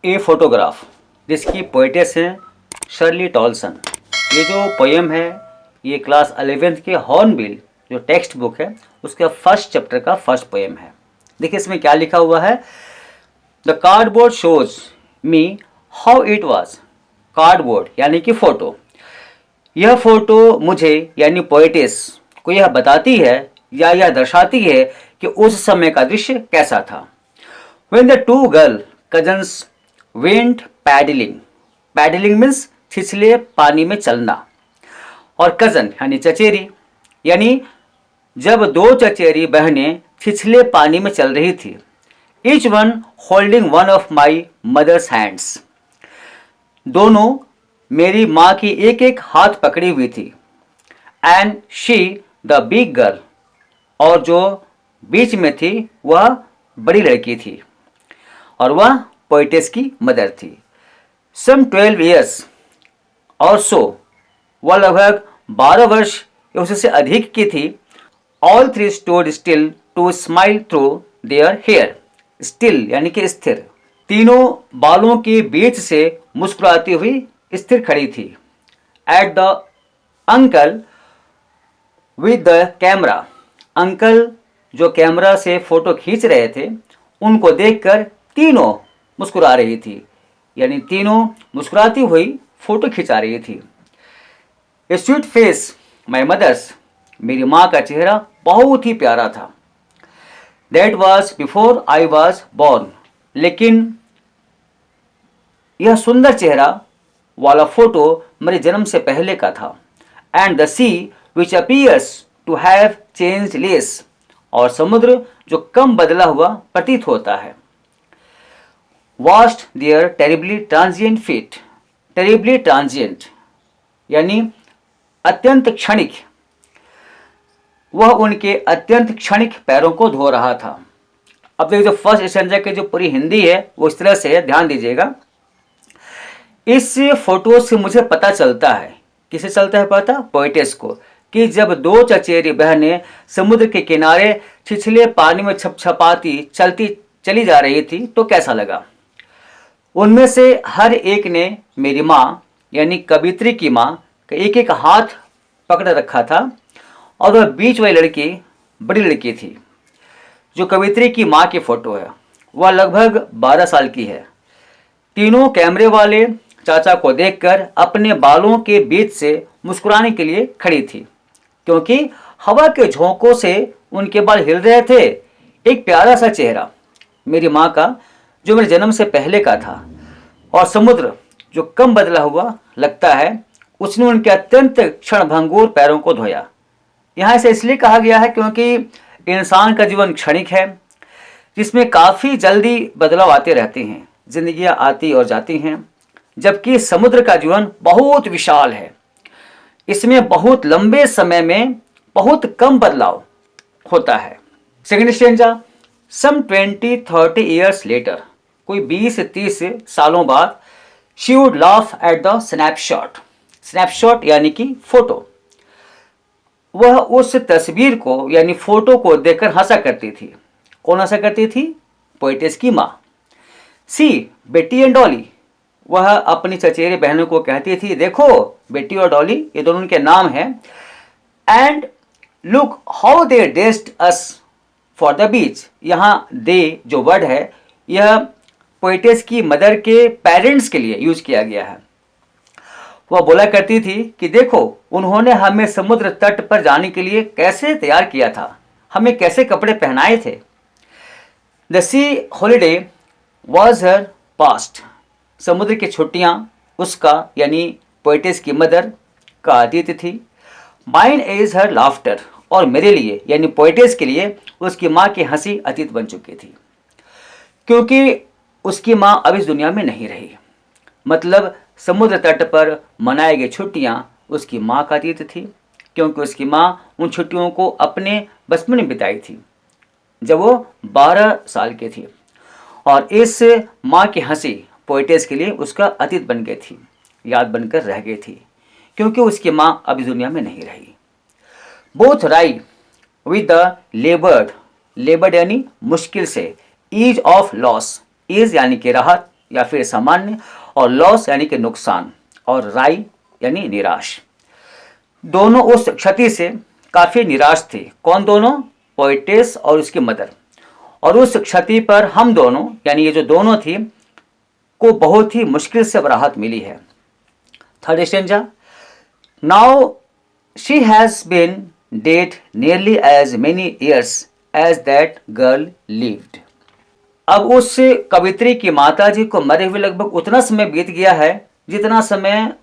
A photograph, जिसकी poetess हैं Shirley टॉलसन। ये जो पोएम है ये क्लास 11th के हॉर्नबिल जो टेक्स्ट बुक है उसके फर्स्ट चैप्टर का फर्स्ट पोएम है। देखिए इसमें क्या लिखा हुआ है। The cardboard shows me how it was. Cardboard यानी कि फोटो। यह फोटो मुझे यानी पोइटेस को यह बताती है या यह दर्शाती है कि उस समय का दृश्य कैसा था। When the two girl cousins went paddling, paddling means छिछले पानी में चलना, और कजन यानी चचेरी, यानी जब दो चचेरी बहनें छिछले पानी में चल रही थी। Each one holding one of my mother's hands, दोनों मेरी माँ की एक एक हाथ पकड़ी हुई थी। And she the big girl, और जो बीच में थी वह बड़ी लड़की थी और वह पोइटेस की मदर थी। सम 12 ईयर्स और सो, वह लगभग 12 वर्ष या उससे अधिक की थी। All three stood still to smile through their hair. Still यानी कि स्थिर, तीनों बालों के बीच से मुस्कुराती हुई स्थिर खड़ी थी। At the uncle with the camera, uncle जो कैमरा से फोटो खींच रहे थे उनको देखकर तीनों मुस्कुरा रही थी, यानी तीनों मुस्कुराती हुई फोटो खिंचा रही थी। A sweet face my mother's, मेरी माँ का चेहरा बहुत ही प्यारा था। That was before I was born, लेकिन यह सुंदर चेहरा वाला फोटो मेरे जन्म से पहले का था। And the sea which appears to have changed less, और समुद्र जो कम बदला हुआ प्रतीत होता है। watched their terribly transient feet, terribly transient यानी अत्यंत क्षणिक, वह उनके अत्यंत क्षणिक पैरों को धो रहा था। अब देखिए जो फर्स्ट स्टैंजा की जो पूरी हिंदी है वो इस तरह से है, ध्यान दीजिएगा। इस फोटो से मुझे पता चलता है, किसे चलता है पता? पोइटेस को, कि जब दो चचेरी बहनें समुद्र के किनारे छिछले पानी में छपछपाती चलती चली जा रही थी तो कैसा लगा। उनमें से हर एक ने मेरी माँ यानी कवित्री की माँ का एक एक हाथ पकड़ रखा था, और वह बीच वाली लड़की बड़ी लड़की थी। जो कवित्री की माँ की फोटो है वह लगभग 12 साल की है। तीनों कैमरे वाले चाचा को देखकर अपने बालों के बीच से मुस्कुराने के लिए खड़ी थी, क्योंकि हवा के झोंकों से उनके बाल हिल रहे थे। एक प्यारा सा चेहरा मेरी माँ का जो मेरे जन्म से पहले का था, और समुद्र जो कम बदला हुआ लगता है, उसने उनके अत्यंत क्षणभंगुर पैरों को धोया। यहाँ इसे इसलिए कहा गया है क्योंकि इंसान का जीवन क्षणिक है, जिसमें काफ़ी जल्दी बदलाव आते रहते हैं, जिंदगियाँ आती और जाती हैं, जबकि समुद्र का जीवन बहुत विशाल है। इसमें बहुत लंबे समय में बहुत कम बदलाव होता है। सेकेंड स्टेंजा, सम 20-30 ईयर्स लेटर, कोई 20-30 सालों बाद, she would laugh at the snapshot. Snapshot यानी कि फोटो। वह उस तस्वीर को यानी फोटो को देखकर हंसा करती थी। कौन हंसा करती थी? पोइटेस की माँ। सी बेटी एंड डॉली, वह अपनी चचेरी बहनों को कहती थी, देखो बेटी और डॉली, ये दोनों उनके नाम हैं। And look how they dressed us for the beach. यहाँ दे जो वर्ड है यह पोइटेस की मदर के पेरेंट्स के लिए यूज किया गया है। वह बोला करती थी कि देखो उन्होंने हमें समुद्र तट पर जाने के लिए कैसे तैयार किया था, हमें कैसे कपड़े पहनाए थे। The sea holiday was her past, समुद्र की छुट्टियाँ उसका यानी पोइटेस की मदर का अतीत थी। माइन इज हर लाफ्टर, और मेरे लिए यानी पोइटेस के लिए उसकी माँ की हंसी अतीत बन चुकी थी, क्योंकि उसकी माँ अब इस दुनिया में नहीं रही। मतलब समुद्र तट पर मनाई गई छुट्टियाँ उसकी माँ का अतीत थी, क्योंकि उसकी माँ उन छुट्टियों को अपने बचपन में बिताई थी जब वो 12 साल की थी, और इस माँ की हंसी पोइटेस के लिए उसका अतीत बन गई थी, याद बनकर रह गई थी, क्योंकि उसकी माँ अब इस दुनिया में नहीं रही। बोथ राइड विद द लेबर्ड, लेबर्ड यानी मुश्किल से, ईज ऑफ लॉस, ईज यानी कि राहत, या फिर सामान्य, और लॉस यानी कि नुकसान, और राई यानी निराश। दोनों उस क्षति से काफ़ी निराश थे। कौन दोनों? पोएटेस और उसकी मदर। और उस क्षति पर हम दोनों यानी ये जो दोनों थी को बहुत ही मुश्किल से राहत मिली है। Third stanza, now she has been dead nearly as many years as that girl lived. अब उस कवित्री की माता जी को मरे हुए लगभग उतना समय बीत गया है जितना समय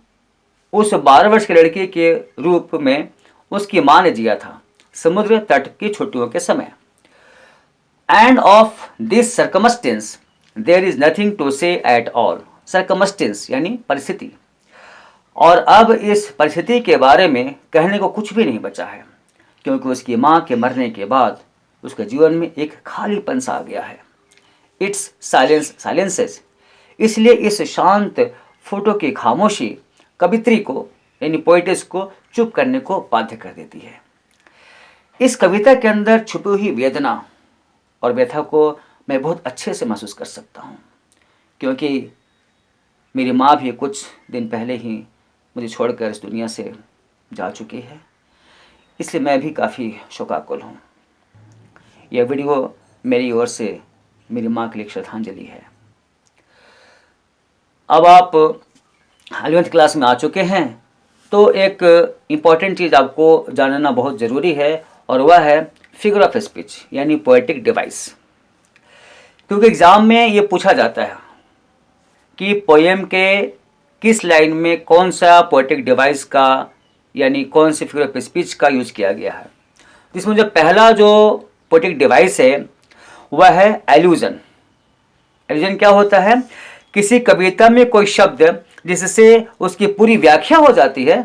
उस 12 वर्ष की लड़की के रूप में उसकी माँ ने जिया था समुद्र तट की छुट्टियों के समय। And of this circumstance there is nothing to say at all. Circumstance यानी परिस्थिति, और अब इस परिस्थिति के बारे में कहने को कुछ भी नहीं बचा है, क्योंकि उसकी माँ के मरने के बाद उसके जीवन में एक खालीपन सा आ गया है। It's silences. इसलिए इस शांत फोटो की खामोशी कवित्री को यानी पोइटेस को चुप करने को बाध्य कर देती है। इस कविता के अंदर छुपी हुई वेदना और व्यथा को मैं बहुत अच्छे से महसूस कर सकता हूँ, क्योंकि मेरी माँ भी कुछ दिन पहले ही मुझे छोड़कर इस दुनिया से जा चुकी है, इसलिए मैं भी काफ़ी शोकाकुल हूँ। यह वीडियो मेरी ओर से मेरी माँ के लिए श्रद्धांजलि है। अब आप 11th क्लास में आ चुके हैं, तो एक इम्पॉर्टेंट चीज़ आपको जानना बहुत ज़रूरी है, और वह है फिगर ऑफ स्पीच यानी पोएटिक डिवाइस। क्योंकि एग्ज़ाम में ये पूछा जाता है कि पोएम के किस लाइन में कौन सा पोएटिक डिवाइस का यानी कौन सी फिगर ऑफ स्पीच का यूज किया गया है। इसमें जो पहला जो पोएटिक डिवाइस है वह है एल्यूजन। एल्यूजन क्या होता है? किसी कविता में कोई शब्द जिससे उसकी पूरी व्याख्या हो जाती है,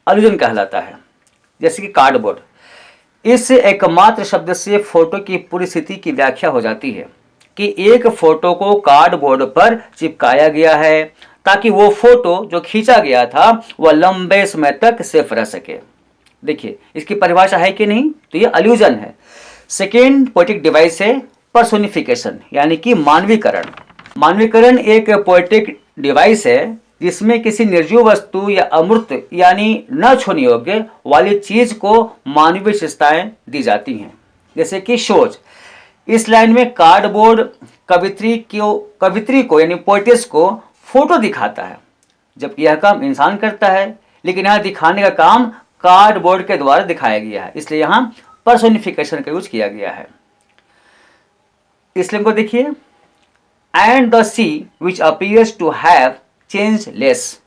एल्यूजन कहलाता है। जैसे कि कार्डबोर्ड, इस एकमात्र शब्द से फोटो की पूरी स्थिति की व्याख्या हो जाती है कि एक फोटो को कार्डबोर्ड पर चिपकाया गया है ताकि वो फोटो जो खींचा गया था वह लंबे समय तक सेफ रह सके। देखिए इसकी परिभाषा है कि नहीं, तो ये एल्यूजन है। सेकेंड पोएटिक डिवाइस है पर्सोनिफिकेशन यानी कि मानवीकरण। मानवीकरण एक पोएटिक डिवाइस है जिसमें किसी निर्जीव वस्तु या अमूर्त यानी न छूने योग्य वाली चीज को मानवीय विशेषताएं दी जाती हैं। जैसे कि सोच। इस लाइन में कार्डबोर्ड कवित्री को यानी पोएटेस को फोटो दिखाता है, जबकि यह काम इंसान करता है, लेकिन यहाँ दिखाने का काम कार्डबोर्ड के द्वारा दिखाया गया है, इसलिए यहाँ पर्सोनिफिकेशन का यूज किया गया है। इसलिए को देखिए, and the sea which appears to have change less,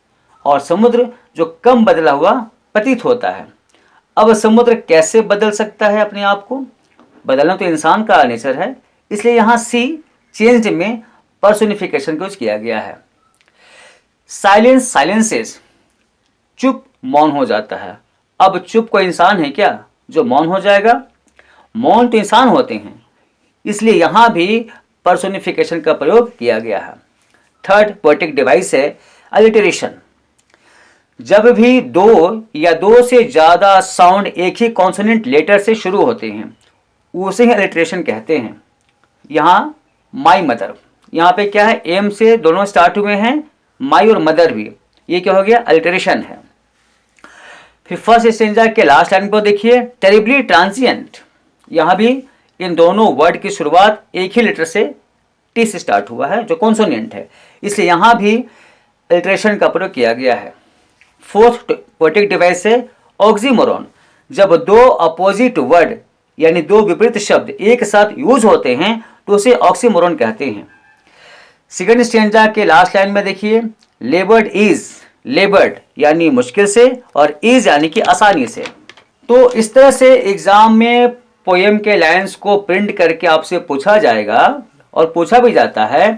और समुद्र जो कम बदला हुआ प्रतीत होता है। अब समुद्र कैसे बदल सकता है अपने आप को? बदलना तो इंसान का नेचर है, इसलिए यहाँ सी चेंज में पर्सोनिफिकेशन का यूज किया गया है। साइलेंस साइलेंसेस, चुप मौन हो जाता है। अब चुप कोई इंसान है क्या जो मौन हो जाएगा? मौन तो इंसान होते हैं, इसलिए यहां भी पर्सोनिफिकेशन का प्रयोग किया गया है। थर्ड पोएटिक डिवाइस है अलिटरेशन। जब भी दो या दो से ज्यादा साउंड एक ही कॉन्सोनेंट लेटर से शुरू होते हैं उसे ही अलिटरेशन कहते हैं। यहाँ माई मदर, यहाँ पे क्या है, एम से दोनों स्टार्ट हुए हैं, माई और मदर भी, ये क्या हो गया, अलिटरेशन है। फिर फर्स्ट स्टेंजा के लास्ट लाइन को देखिए, टेरिबली ट्रांजिएंट। यहाँ भी इन दोनों वर्ड की शुरुआत एक ही लेटर से टी से स्टार्ट हुआ है जो कॉन्सोनेंट है, इसलिए यहाँ भी अलिटरेशन का प्रयोग किया गया है। फोर्थ पोएटिक डिवाइस है ऑक्सीमोरॉन। जब दो अपोजिट वर्ड यानी दो विपरीत शब्द एक साथ यूज होते हैं तो उसे ऑक्सीमोरॉन कहते हैं। सेकंड स्टेंजा के लास्ट लाइन में देखिए, लेबर्ड इज, लेबर्ड यानी मुश्किल से और इज यानी कि आसानी से। तो इस तरह से एग्जाम में पोएम के लाइंस को प्रिंट करके आपसे पूछा जाएगा और पूछा भी जाता है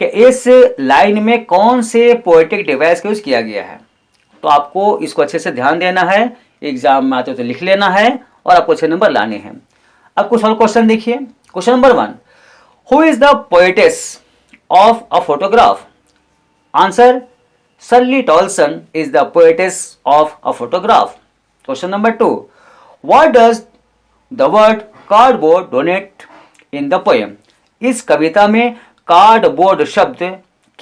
कि इस लाइन में कौन से पोएटिक डिवाइस का यूज किया गया है। तो आपको इसको अच्छे से ध्यान देना है, एग्जाम में आते तो लिख लेना है और आपको अच्छे नंबर लाने हैं। अब कुछ और क्वेश्चन देखिए। Question number 1, who is the poetess of a photograph? Answer, surely Toulson is the poetess of a photograph. Question number 2, what does the word cardboard donate in the poem? इस कविता में cardboard शब्द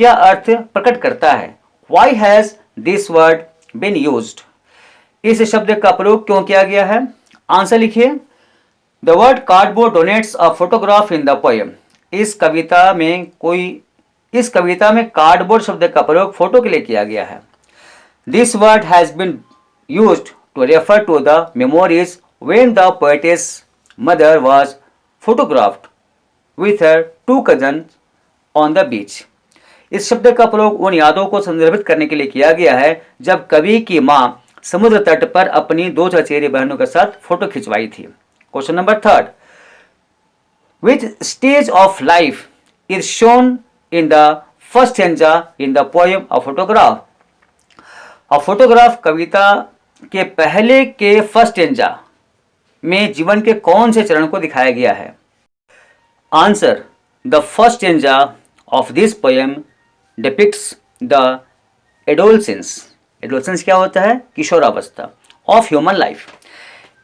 क्या अर्थ प्रकट करता है? Why has this word been used? इस शब्द का प्रयोग क्यों किया गया है? आंसर लिखिए। The word cardboard denotes a photograph in the poem. इस कविता में कार्डबोर्ड शब्द का प्रयोग फोटो के लिए किया गया है। This word has been used to refer to the memories when the poetess mother was photographed with her 2 cousins on the beach. इस शब्द का प्रयोग उन यादों को संदर्भित करने के लिए किया गया है जब कवि की मां समुद्र तट पर अपनी 2 चचेरी बहनों के साथ फोटो खिंचवाई थी। Question number 3, which stage of life is shown in the first stanza in the poem a photograph? A photograph कविता के पहले के फर्स्ट स्टैंजा में जीवन के कौन से चरण को दिखाया गया है? Answer, the first stanza of this poem depicts the adolescence. Adolescence क्या होता है? किशोरावस्था ऑफ ह्यूमन लाइफ।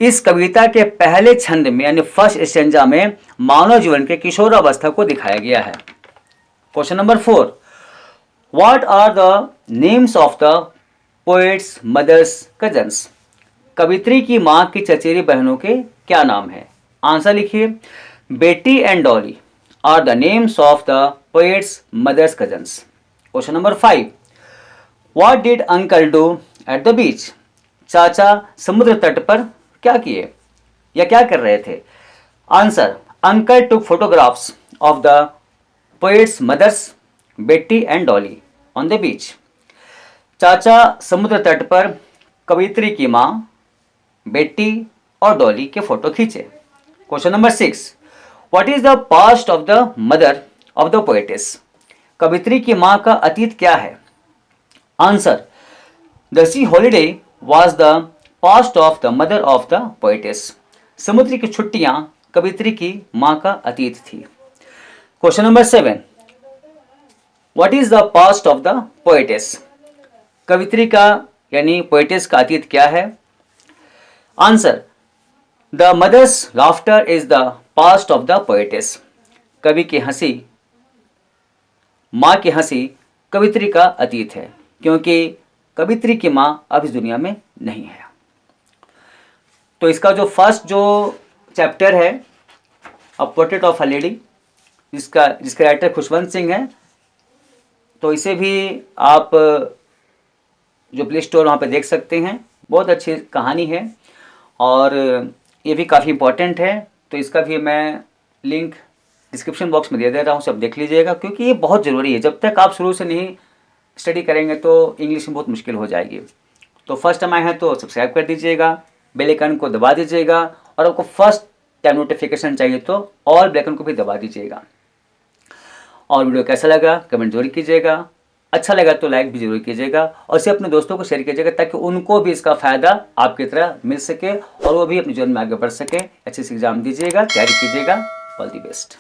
इस कविता के पहले छंद में यानी फर्स्ट स्टैंजा में मानव जीवन के किशोरावस्था को दिखाया गया है। Question number 4, what are the names of the poets mother's cousins? कवित्री की मां की चचेरी बहनों के क्या नाम है? आंसर लिखिए। Betty and Dolly are the names of the poets mother's cousins. Question number 5, what did uncle do at the beach? चाचा समुद्र तट पर क्या किए या क्या कर रहे थे? Answer, uncle took photographs of the poets mother's Betty and Dolly on the beach. चाचा समुद्र तट पर कवित्री की मां, बेटी और डॉली के फोटो खींचे। Question number 6, what is the past of the mother of the poetess? कवित्री की मां का अतीत क्या है? Answer, the sea holiday was the past of the mother of the poetess. समुद्र की छुट्टियां कवित्री की मां का अतीत थी। Question number 7, what is the past of the poetess? कवित्री का यानी पोएटेस का अतीत क्या है? Answer, the mother's laughter is the past of the poetess. कवि की हंसी, मां की हंसी कवित्री का अतीत है क्योंकि कवित्री की मां अब इस दुनिया में नहीं है। तो इसका जो फर्स्ट जो चैप्टर है a portrait of a lady, जिसके राइटर खुशवंत सिंह हैं, तो इसे भी आप जो प्ले स्टोर वहाँ पे देख सकते हैं। बहुत अच्छी कहानी है और ये भी काफ़ी इम्पोर्टेंट है, तो इसका भी मैं लिंक डिस्क्रिप्शन बॉक्स में दे रहा हूँ, सब देख लीजिएगा क्योंकि ये बहुत ज़रूरी है। जब तक आप शुरू से नहीं स्टडी करेंगे तो इंग्लिश में बहुत मुश्किल हो जाएगी। तो फर्स्ट टाइम आए हैं तो सब्सक्राइब कर दीजिएगा, बेल आइकन को दबा दीजिएगा और आपको फर्स्ट टाइम नोटिफिकेशन चाहिए तो ऑल बेल आइकन को भी दबा दीजिएगा। और वीडियो कैसा लगा कमेंट जरूर कीजिएगा, अच्छा लगा तो लाइक भी जरूर कीजिएगा और इसे अपने दोस्तों को शेयर कीजिएगा ताकि उनको भी इसका फ़ायदा आपकी तरह मिल सके और वो भी अपने जीवन में आगे बढ़ सके। अच्छे से एग्जाम दीजिएगा, तैयारी कीजिएगा। All the best.